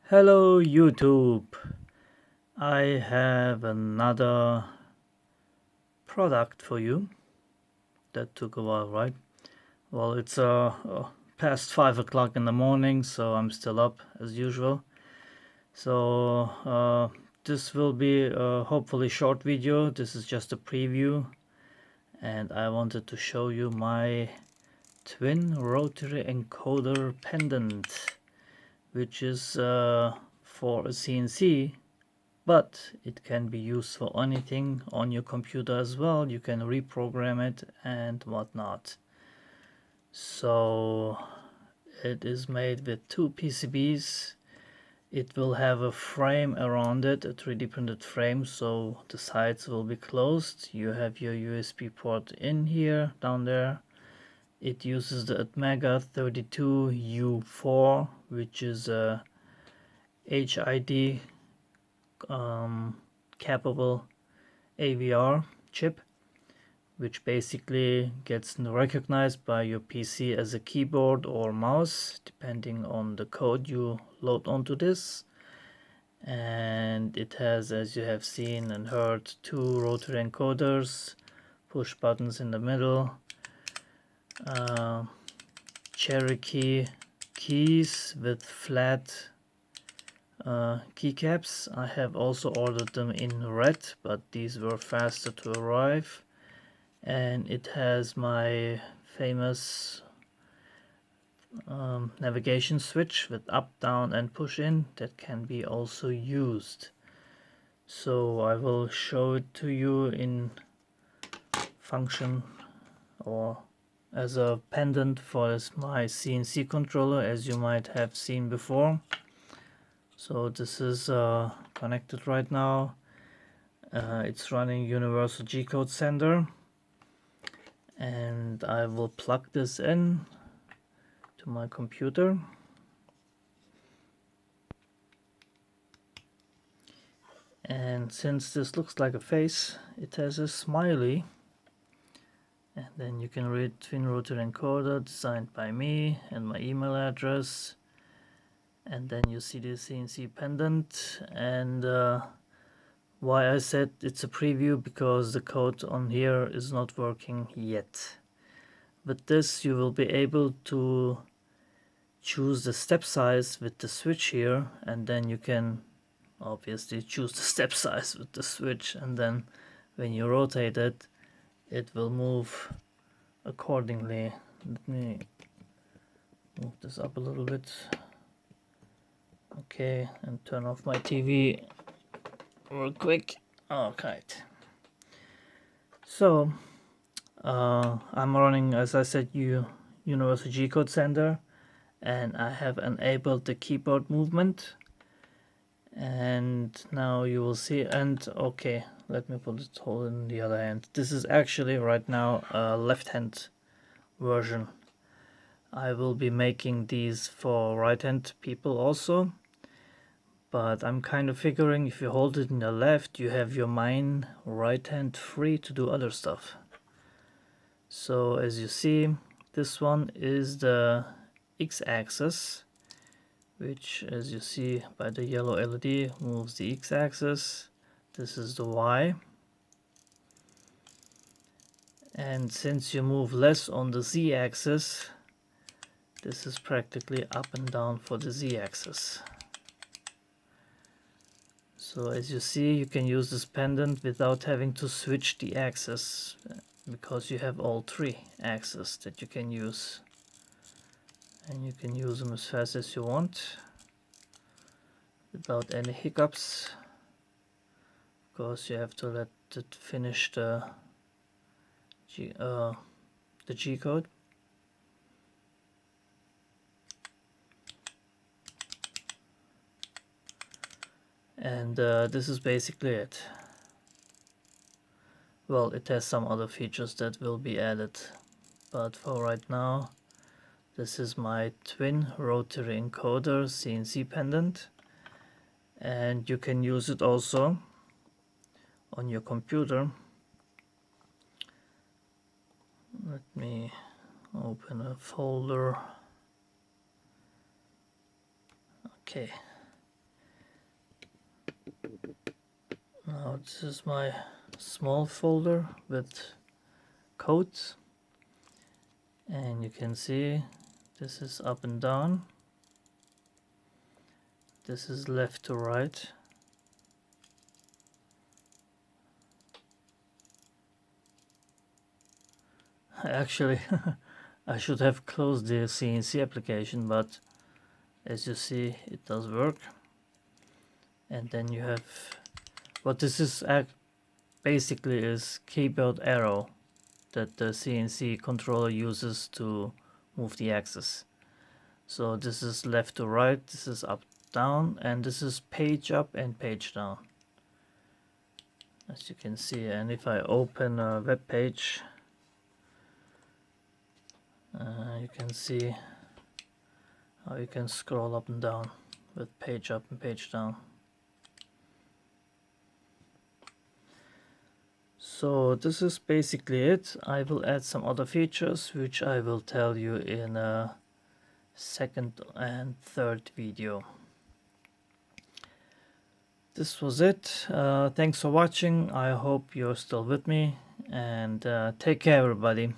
Hello YouTube. I have another product for you. That took a while, right? Well, it's past 5 o'clock in the morning, so I'm still up as usual. So this will be a hopefully short video. This is just a preview, and I wanted to show you my twin rotary encoder pendant, which is for a CNC, but it can be used for anything on your computer as well. You can reprogram it and whatnot. So it is made with two PCBs. It will have a frame around it, a 3D printed frame, so the sides will be closed. You have your USB port in here, down there. It uses the Atmega 32U4, which is a HID capable AVR chip, which basically gets recognized by your PC as a keyboard or mouse, depending on the code you load onto this. And it has, as you have seen and heard, two rotary encoders, push buttons in the middle, Cherokee keys with flat keycaps. I have also ordered them in red, but these were faster to arrive. And it has my famous navigation switch with up, down and push in that can be also used. So I will show it to you in function or as a pendant for my CNC controller, as you might have seen before. So this is connected right now. It's running Universal G-Code Sender, and I will plug this in to my computer. And since this looks like a face, it has a smiley, and then you can read twin rotary encoder designed by me and my email address, and then you see the CNC pendant. And why I said it's a preview, because the code on here is not working yet. With this you will be able to choose the step size with the switch here, and then you can obviously choose the step size with the switch, and then when you rotate it, it will move accordingly. Let me move this up a little bit. Okay, and turn off my TV real quick. Okay. So I'm running, as I said, Universal G-Code Sender, and I have enabled the keyboard movement. And now you will see, and okay, let me put it all in the other hand. This is actually right now a left-hand version. I will be making these for right-hand people also, but I'm kind of figuring if you hold it in the left, you have your main right hand free to do other stuff. So as you see, this one is the x-axis, which, as you see by the yellow LED, moves the x-axis. This is the y. And since you move less on the z-axis, this is practically up and down for the z-axis. So as you see, you can use this pendant without having to switch the axis, because you have all three axes that you can use. And you can use them as fast as you want, without any hiccups. Of course, you have to let it finish the G-code. And this is basically it. Well, it has some other features that will be added, but for right now, this is my twin rotary encoder CNC pendant, and you can use it also on your computer. Let me open a folder. Okay, Now this is my small folder with codes, and you can see this is up and down, this is left to right. Actually, I should have closed the CNC application, but as you see, it does work. And then you have what this is basically is keyboard arrow that the CNC controller uses to move the axis. So this is left to right, this is up down, and this is page up and page down, as you can see. And if I open a web page, you can see how you can scroll up and down with page up and page down. So this is basically it. I will add some other features which I will tell you in a second and third video. This was it. Thanks for watching. I hope you're still with me, and take care everybody.